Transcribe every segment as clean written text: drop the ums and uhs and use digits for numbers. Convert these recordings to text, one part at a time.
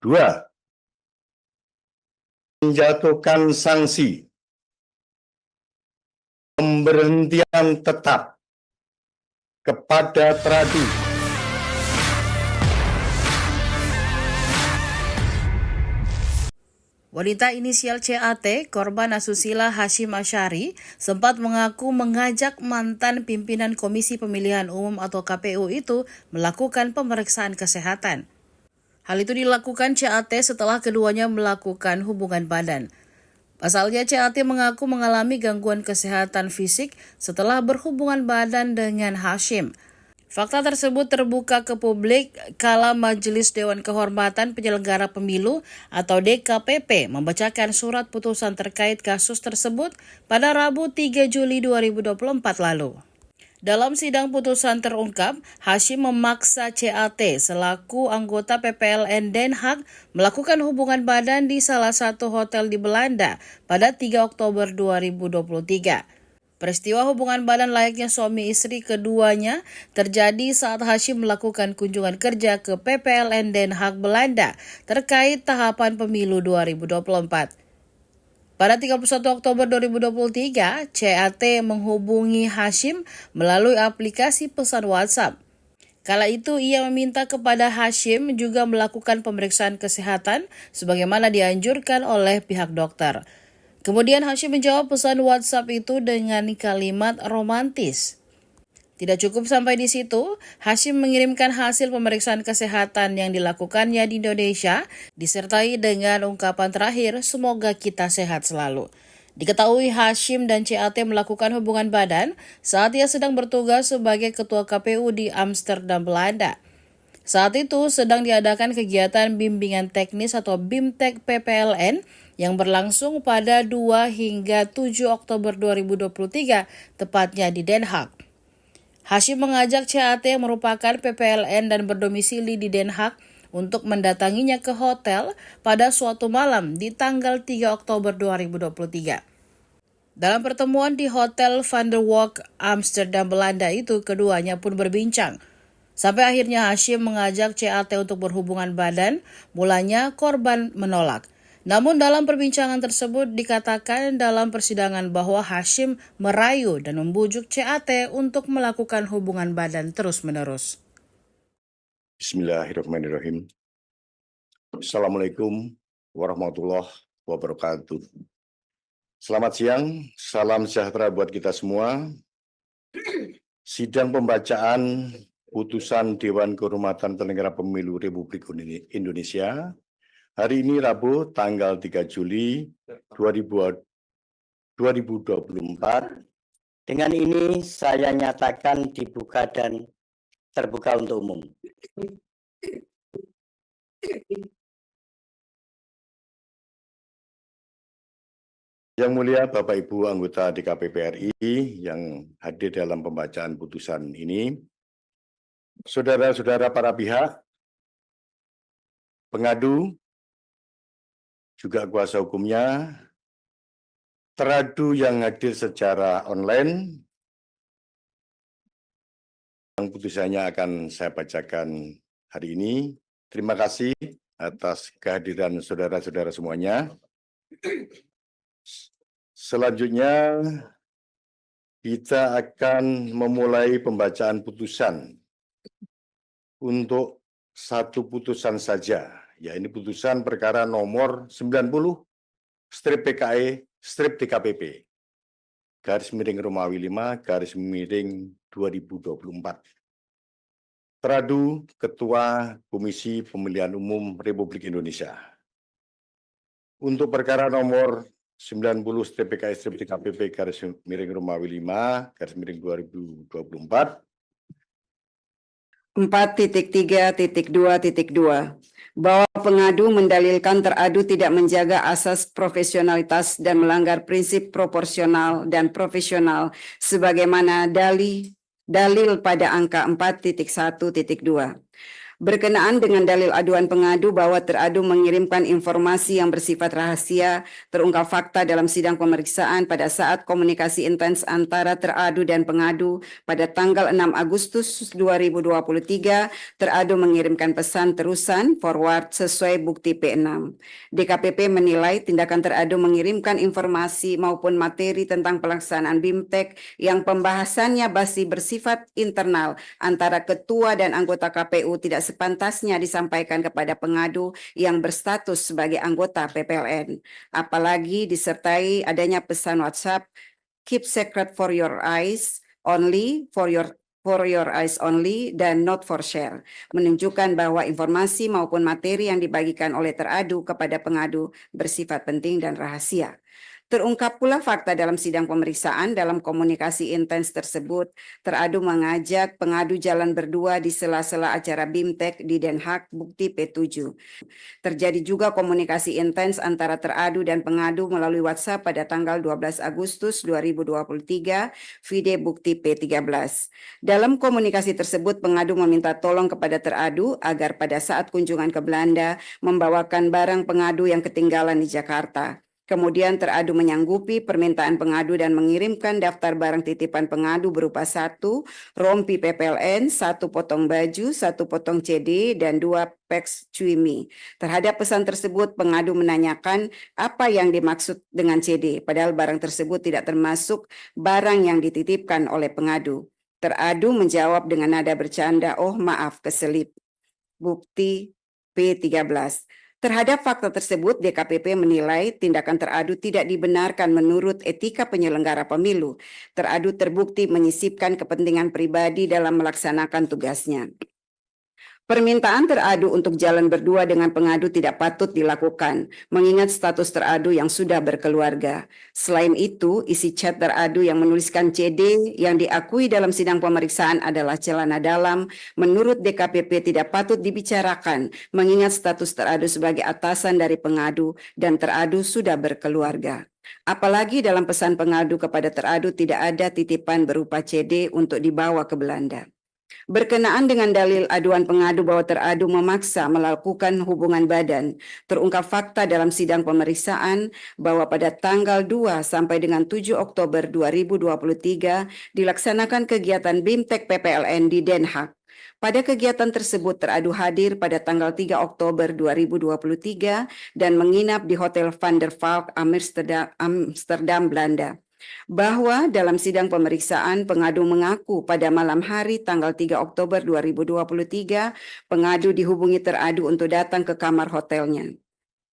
2. Menjatuhkan sanksi pemberhentian tetap kepada Tradu Wanita inisial CAT, korban asusila Hashim Asyari, sempat mengaku mengajak mantan pimpinan Komisi Pemilihan Umum atau KPU itu melakukan pemeriksaan kesehatan. Hal itu dilakukan CAT setelah keduanya melakukan hubungan badan. Pasalnya CAT mengaku mengalami gangguan kesehatan fisik setelah berhubungan badan dengan Hashim. Fakta tersebut terbuka ke publik kala Majelis Dewan Kehormatan Penyelenggara Pemilu atau DKPP membacakan surat putusan terkait kasus tersebut pada Rabu 3 Juli 2024 lalu. Dalam sidang putusan terungkap, Hashim memaksa CAT selaku anggota PPLN Den Haag melakukan hubungan badan di salah satu hotel di Belanda pada 3 Oktober 2023. Peristiwa hubungan badan layaknya suami istri keduanya terjadi saat Hashim melakukan kunjungan kerja ke PPLN Den Haag Belanda terkait tahapan pemilu 2024. Pada 31 Oktober 2023, CAT menghubungi Hashim melalui aplikasi pesan WhatsApp. Kala itu ia meminta kepada Hashim juga melakukan pemeriksaan kesehatan sebagaimana dianjurkan oleh pihak dokter. Kemudian Hashim menjawab pesan WhatsApp itu dengan kalimat romantis. Tidak cukup sampai di situ, Hashim mengirimkan hasil pemeriksaan kesehatan yang dilakukannya di Indonesia, disertai dengan ungkapan terakhir, semoga kita sehat selalu. Diketahui Hashim dan CAT melakukan hubungan badan saat ia sedang bertugas sebagai ketua KPU di Amsterdam, Belanda. Saat itu sedang diadakan kegiatan bimbingan teknis atau BIMTEK PPLN yang berlangsung pada 2 hingga 7 Oktober 2023, tepatnya di Den Haag. Hashim mengajak CAT yang merupakan PPLN dan berdomisili di Den Haag untuk mendatanginya ke hotel pada suatu malam di tanggal 3 Oktober 2023. Dalam pertemuan di Hotel Van der Walk, Amsterdam, Belanda itu, keduanya pun berbincang. Sampai akhirnya Hashim mengajak CAT untuk berhubungan badan, mulanya korban menolak. Namun dalam perbincangan tersebut dikatakan dalam persidangan bahwa Hashim merayu dan membujuk CAT untuk melakukan hubungan badan terus-menerus. Bismillahirrahmanirrahim. Assalamualaikum warahmatullahi wabarakatuh. Selamat siang, salam sejahtera buat kita semua. Sidang pembacaan putusan Dewan Kehormatan Penyelenggara Pemilu Republik Indonesia hari ini Rabu tanggal 3 Juli 2024. Dengan ini saya nyatakan dibuka dan terbuka untuk umum. Yang mulia Bapak Ibu anggota DKPP RI yang hadir dalam pembacaan putusan ini, saudara-saudara para pihak, pengadu, juga kuasa hukumnya, Tradu yang hadir secara online, yang putusannya akan saya bacakan hari ini. Terima kasih atas kehadiran saudara-saudara semuanya. Selanjutnya, kita akan memulai pembacaan putusan untuk satu putusan saja, yaitu putusan perkara nomor 90/PKE/DKPP /Romawi 5/2024. Tradu Ketua Komisi Pemilihan Umum Republik Indonesia. Untuk perkara nomor 90/PKE/DKPP /Romawi 5/2024 4.3.2.2 bahwa pengadu mendalilkan teradu tidak menjaga asas profesionalitas dan melanggar prinsip proporsional dan profesional sebagaimana dalil pada angka 4.1.2. Berkenaan dengan dalil aduan pengadu bahwa teradu mengirimkan informasi yang bersifat rahasia, terungkap fakta dalam sidang pemeriksaan pada saat komunikasi intens antara teradu dan pengadu pada tanggal 6 Agustus 2023, teradu mengirimkan pesan terusan forward sesuai bukti P6. DKPP menilai tindakan teradu mengirimkan informasi maupun materi tentang pelaksanaan BIMTEK yang pembahasannya masih bersifat internal antara ketua dan anggota KPU tidak sepantasnya disampaikan kepada pengadu yang berstatus sebagai anggota PPLN. Apalagi disertai adanya pesan WhatsApp, keep secret for your eyes only, for your eyes only, dan not for share, menunjukkan bahwa informasi maupun materi yang dibagikan oleh teradu kepada pengadu bersifat penting dan rahasia. Terungkap pula fakta dalam sidang pemeriksaan dalam komunikasi intens tersebut, teradu mengajak pengadu jalan berdua di sela-sela acara BIMTEK di Den Haag, bukti P7. Terjadi juga komunikasi intens antara teradu dan pengadu melalui WhatsApp pada tanggal 12 Agustus 2023, vide bukti P13. Dalam komunikasi tersebut, pengadu meminta tolong kepada teradu agar pada saat kunjungan ke Belanda membawakan barang pengadu yang ketinggalan di Jakarta. Kemudian teradu menyanggupi permintaan pengadu dan mengirimkan daftar barang titipan pengadu berupa 1 rompi PPLN, 1 potong baju, 1 potong CD, dan 2 peks cuimi. Terhadap pesan tersebut, pengadu menanyakan apa yang dimaksud dengan CD, padahal barang tersebut tidak termasuk barang yang dititipkan oleh pengadu. Teradu menjawab dengan nada bercanda, "Oh maaf, keselip." Bukti P13. Terhadap fakta tersebut, DKPP menilai tindakan teradu tidak dibenarkan menurut etika penyelenggara pemilu. Teradu terbukti menyisipkan kepentingan pribadi dalam melaksanakan tugasnya. Permintaan teradu untuk jalan berdua dengan pengadu tidak patut dilakukan, mengingat status teradu yang sudah berkeluarga. Selain itu, isi chat teradu yang menuliskan CD yang diakui dalam sidang pemeriksaan adalah celana dalam, menurut DKPP tidak patut dibicarakan, mengingat status teradu sebagai atasan dari pengadu dan teradu sudah berkeluarga. Apalagi dalam pesan pengadu kepada teradu tidak ada titipan berupa CD untuk dibawa ke Belanda. Berkenaan dengan dalil aduan pengadu bahwa teradu memaksa melakukan hubungan badan, terungkap fakta dalam sidang pemeriksaan bahwa pada tanggal 2 sampai dengan 7 Oktober 2023 dilaksanakan kegiatan BIMTEK PPLN di Den Haag. Pada kegiatan tersebut teradu hadir pada tanggal 3 Oktober 2023 dan menginap di Hotel Van der Valk, Amsterdam, Belanda. Bahwa dalam sidang pemeriksaan pengadu mengaku pada malam hari tanggal 3 Oktober 2023 pengadu dihubungi teradu untuk datang ke kamar hotelnya.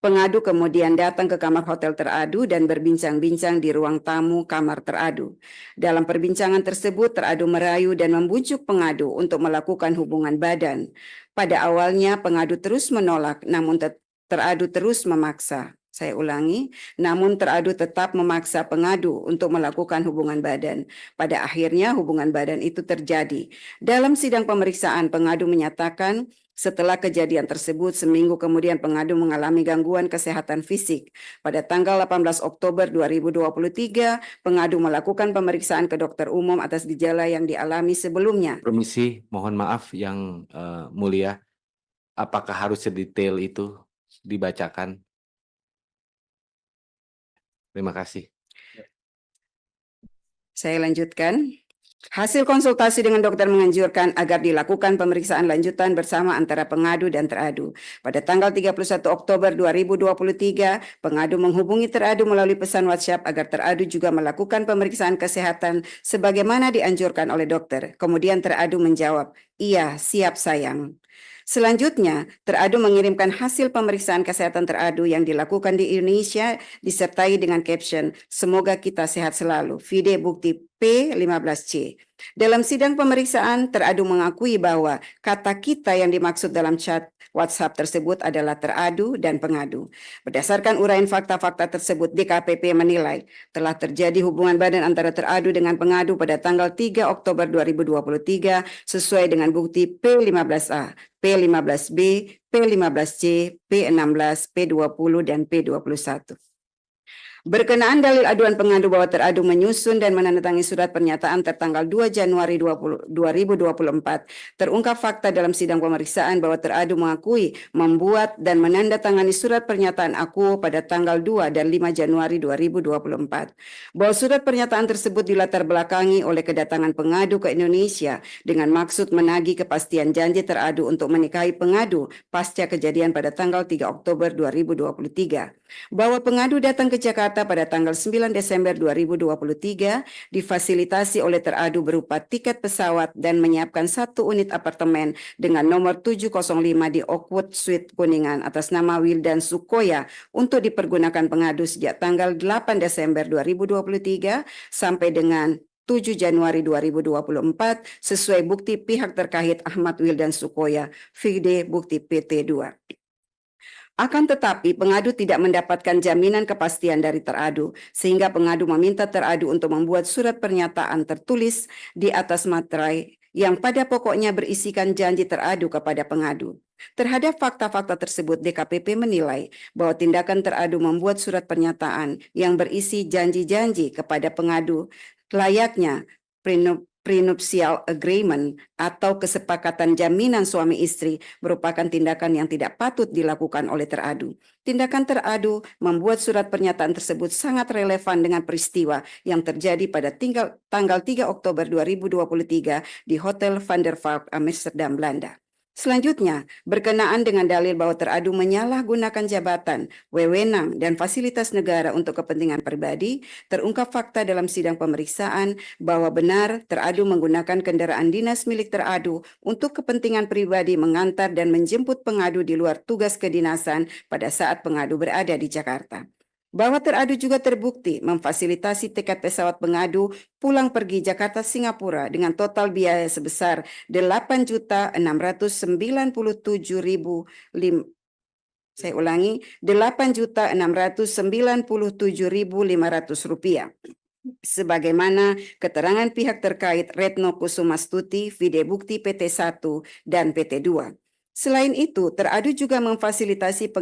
Pengadu kemudian datang ke kamar hotel teradu dan berbincang-bincang di ruang tamu kamar teradu. Dalam perbincangan tersebut teradu merayu dan membujuk pengadu untuk melakukan hubungan badan. Pada awalnya pengadu terus menolak, namun teradu terus memaksa. Saya ulangi, namun teradu tetap memaksa pengadu untuk melakukan hubungan badan. Pada akhirnya hubungan badan itu terjadi. Dalam sidang pemeriksaan, pengadu menyatakan setelah kejadian tersebut, seminggu kemudian pengadu mengalami gangguan kesehatan fisik. Pada tanggal 18 Oktober 2023, pengadu melakukan pemeriksaan ke dokter umum atas gejala yang dialami sebelumnya. Permisi, mohon maaf yang mulia, apakah harus sedetail itu dibacakan? Terima kasih. Saya lanjutkan. Hasil konsultasi dengan dokter menganjurkan agar dilakukan pemeriksaan lanjutan bersama antara pengadu dan teradu. Pada tanggal 31 Oktober 2023, pengadu menghubungi teradu melalui pesan WhatsApp agar teradu juga melakukan pemeriksaan kesehatan sebagaimana dianjurkan oleh dokter. Kemudian teradu menjawab, "Iya, siap sayang." Selanjutnya, teradu mengirimkan hasil pemeriksaan kesehatan teradu yang dilakukan di Indonesia disertai dengan caption, "Semoga kita sehat selalu." Vide bukti P15C. Dalam sidang pemeriksaan, teradu mengakui bahwa kata kita yang dimaksud dalam chat WhatsApp tersebut adalah teradu dan pengadu. Berdasarkan uraian fakta-fakta tersebut, DKPP menilai telah terjadi hubungan badan antara teradu dengan pengadu pada tanggal 3 Oktober 2023 sesuai dengan bukti P15A, P15B, P15C, P16, P20, dan P21. Berkenaan dalil aduan pengadu bahwa teradu menyusun dan menandatangani surat pernyataan tertanggal 2 Januari 2024, terungkap fakta dalam sidang pemeriksaan bahwa teradu mengakui membuat dan menandatangani surat pernyataan akuo pada tanggal 2 dan 5 Januari 2024. Bahwa surat pernyataan tersebut dilatar belakangi oleh kedatangan pengadu ke Indonesia dengan maksud menagih kepastian janji teradu untuk menikahi pengadu pasca kejadian pada tanggal 3 Oktober 2023. Bahwa pengadu datang ke Jakarta pada tanggal 9 Desember 2023 difasilitasi oleh teradu berupa tiket pesawat dan menyiapkan 1 unit apartemen dengan nomor 705 di Oakwood Suite Kuningan atas nama Wildan Sukoya untuk dipergunakan pengadu sejak tanggal 8 Desember 2023 sampai dengan 7 Januari 2024 sesuai bukti pihak terkait Ahmad Wildan Sukoya, vide bukti PT2. Akan tetapi pengadu tidak mendapatkan jaminan kepastian dari teradu, sehingga pengadu meminta teradu untuk membuat surat pernyataan tertulis di atas materai yang pada pokoknya berisikan janji teradu kepada pengadu. Terhadap fakta-fakta tersebut, DKPP menilai bahwa tindakan teradu membuat surat pernyataan yang berisi janji-janji kepada pengadu layaknya prenuptial agreement atau kesepakatan jaminan suami istri merupakan tindakan yang tidak patut dilakukan oleh teradu. Tindakan teradu membuat surat pernyataan tersebut sangat relevan dengan peristiwa yang terjadi pada tanggal 3 Oktober 2023 di Hotel Van der Valk, Amsterdam, Belanda. Selanjutnya, berkenaan dengan dalil bahwa teradu menyalahgunakan jabatan, wewenang, dan fasilitas negara untuk kepentingan pribadi, terungkap fakta dalam sidang pemeriksaan bahwa benar teradu menggunakan kendaraan dinas milik teradu untuk kepentingan pribadi mengantar dan menjemput pengadu di luar tugas kedinasan pada saat pengadu berada di Jakarta. Bahwa teradu juga terbukti memfasilitasi tiket pesawat pengadu pulang pergi Jakarta Singapura dengan total biaya sebesar 8.697.500 rupiah. Sebagaimana keterangan pihak terkait Retno Kusumastuti, vide bukti PT1 dan PT2. Selain itu, teradu juga memfasilitasi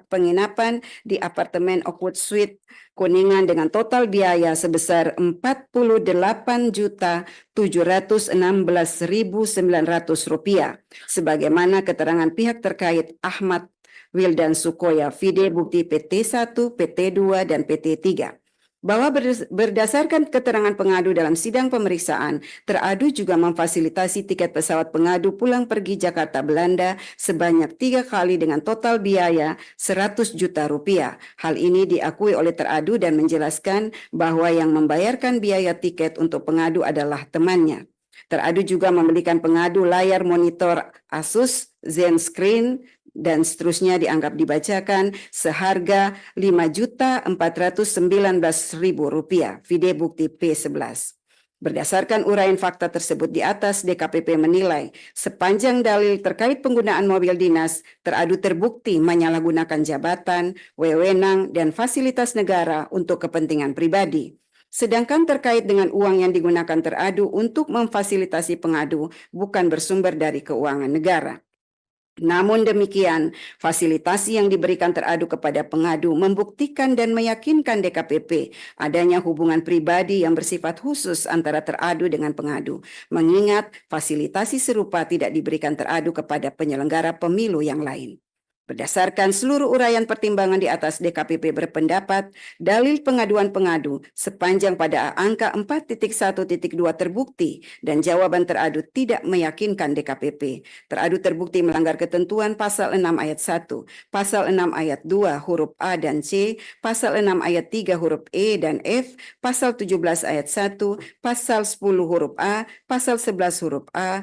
penginapan di apartemen Oakwood Suite Kuningan dengan total biaya sebesar Rp48.716.900, sebagaimana keterangan pihak terkait Ahmad Wildan Sukoya, vide bukti PT1, PT2, dan PT3. Bahwa berdasarkan keterangan pengadu dalam sidang pemeriksaan, teradu juga memfasilitasi tiket pesawat pengadu pulang pergi Jakarta Belanda sebanyak 3 kali dengan total biaya Rp100 juta. Hal ini diakui oleh teradu dan menjelaskan bahwa yang membayarkan biaya tiket untuk pengadu adalah temannya. Teradu juga membelikan pengadu layar monitor Asus ZenScreen dan seterusnya dianggap dibacakan seharga Rp5.419.000, vide bukti P11. Berdasarkan uraian fakta tersebut di atas, DKPP menilai sepanjang dalil terkait penggunaan mobil dinas, teradu terbukti menyalahgunakan jabatan, wewenang, dan fasilitas negara untuk kepentingan pribadi. Sedangkan terkait dengan uang yang digunakan teradu untuk memfasilitasi pengadu bukan bersumber dari keuangan negara. Namun demikian, fasilitasi yang diberikan teradu kepada pengadu membuktikan dan meyakinkan DKPP adanya hubungan pribadi yang bersifat khusus antara teradu dengan pengadu, mengingat fasilitasi serupa tidak diberikan teradu kepada penyelenggara pemilu yang lain. Berdasarkan seluruh uraian pertimbangan di atas, DKPP berpendapat dalil pengaduan pengadu sepanjang pada angka 4.1.2 terbukti dan jawaban teradu tidak meyakinkan DKPP. Teradu terbukti melanggar ketentuan pasal 6 ayat 1, pasal 6 ayat 2 huruf A dan C, pasal 6 ayat 3 huruf E dan F, pasal 17 ayat 1, pasal 10 huruf A, pasal 11 huruf A,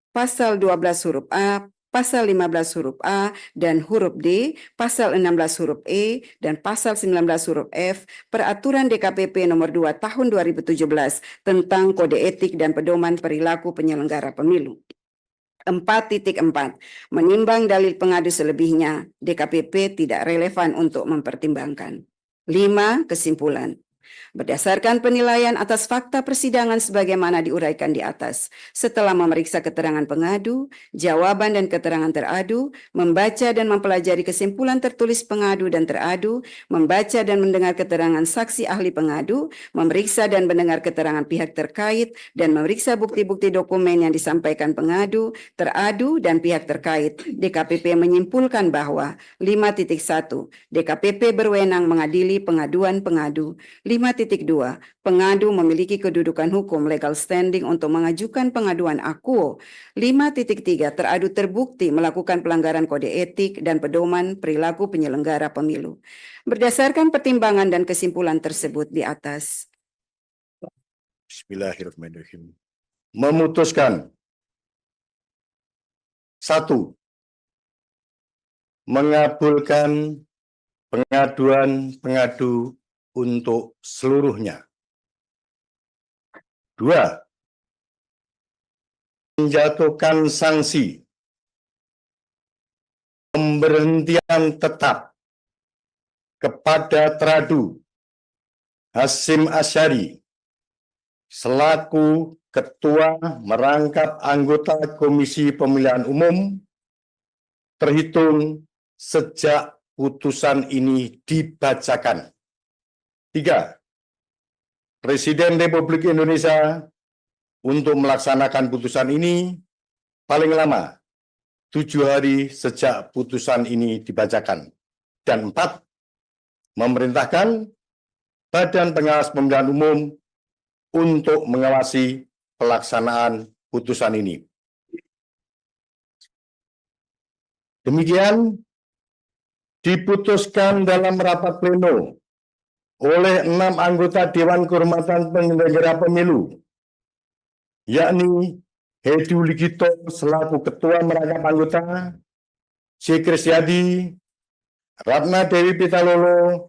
pasal 12 huruf A, pasal 15 huruf A dan huruf D, pasal 16 huruf E, dan pasal 19 huruf F, Peraturan DKPP nomor 2 tahun 2017 tentang Kode Etik dan Pedoman Perilaku Penyelenggara Pemilu. 4.4. Menimbang dalil pengadu selebihnya, DKPP tidak relevan untuk mempertimbangkan. 5. Kesimpulan. Berdasarkan penilaian atas fakta persidangan sebagaimana diuraikan di atas, setelah memeriksa keterangan pengadu, jawaban dan keterangan teradu, membaca dan mempelajari kesimpulan tertulis pengadu dan teradu, membaca dan mendengar keterangan saksi ahli pengadu, memeriksa dan mendengar keterangan pihak terkait, dan memeriksa bukti-bukti dokumen yang disampaikan pengadu, teradu, dan pihak terkait, DKPP menyimpulkan bahwa 5.1. DKPP berwenang mengadili pengaduan pengadu. 5.2. Pengadu memiliki kedudukan hukum legal standing untuk mengajukan pengaduan akuo. 5.3. Teradu terbukti melakukan pelanggaran kode etik dan pedoman perilaku penyelenggara pemilu. Berdasarkan pertimbangan dan kesimpulan tersebut di atas. Bismillahirrahmanirrahim. Memutuskan. 1. Mengabulkan pengaduan pengadu untuk seluruhnya. 2. Menjatuhkan sanksi pemberhentian tetap kepada teradu Hasyim Asyari selaku Ketua merangkap anggota Komisi Pemilihan Umum terhitung sejak putusan ini dibacakan. 3. Presiden Republik Indonesia untuk melaksanakan putusan ini paling lama 7 hari sejak putusan ini dibacakan. Dan 4. Memerintahkan Badan Pengawas Pemilihan Umum untuk mengawasi pelaksanaan putusan ini. Demikian diputuskan dalam rapat pleno oleh 6 anggota Dewan Kehormatan Penyelenggara Pemilu, yakni Hedi Uligito selaku Ketua Merangkap Anggota, C. Kristiadi, Ratna Dewi Pitalolo,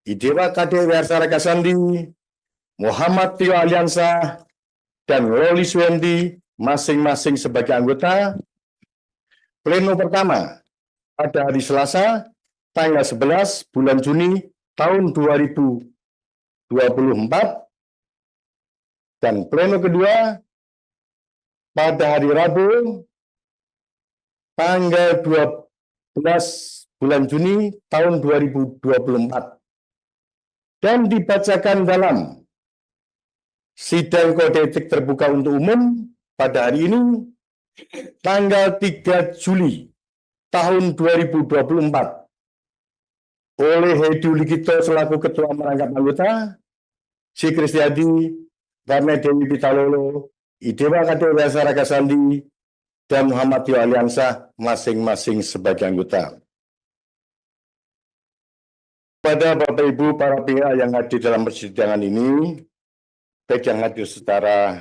Idewa Kade Wiarsara Kasandi, Muhammad Tio Aliansa, dan Loli Suendi masing-masing sebagai anggota. Pleno pertama pada hari Selasa, tanggal 11 bulan Juni tahun 2024, dan pleno kedua pada hari Rabu, tanggal 12 bulan Juni tahun 2024, dan dibacakan dalam sidang kode etik terbuka untuk umum pada hari ini, tanggal 3 Juli tahun 2024 oleh Hedi Uligito selaku Ketua Merangkap Anggota, C. Kristiadi, Ratna Dewi Pitalolo, Idewa Kade Wiarsara Kasandi, dan Muhammad Tio Aliansa masing-masing sebagai anggota. Pada Bapak Ibu para pihak yang hadir dalam persidangan ini, baik yang hadir secara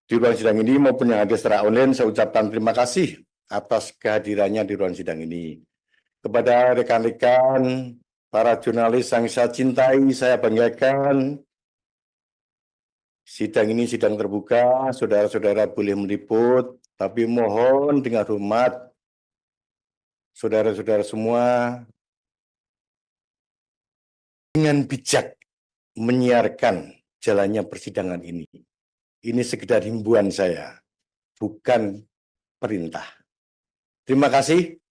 di ruang sidang ini maupun yang hadir secara online, saya ucapkan terima kasih atas kehadirannya di ruang sidang ini. Kepada rekan-rekan, para jurnalis yang saya cintai, saya banggakan, sidang ini sidang terbuka, saudara-saudara boleh meliput, tapi mohon dengan hormat, saudara-saudara semua, dengan bijak menyiarkan jalannya persidangan ini. Ini sekedar himbauan saya, bukan perintah. Terima kasih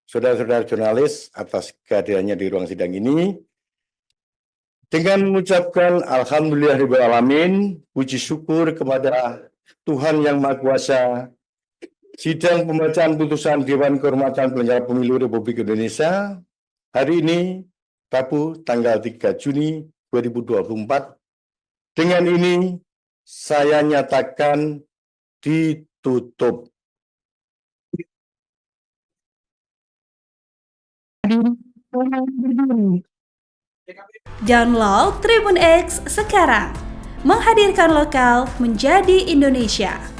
saudara-saudara jurnalis atas kehadirannya di ruang sidang ini. Dengan mengucapkan Alhamdulillahirabbil alamin, puji syukur kepada Tuhan Yang Maha Kuasa, sidang pembacaan putusan Dewan Kehormatan Penyelenggara Pemilu Republik Indonesia hari ini, Rabu tanggal 3 Juni 2024. Dengan ini saya nyatakan ditutup. Download Tribun X sekarang, menghadirkan lokal menjadi Indonesia.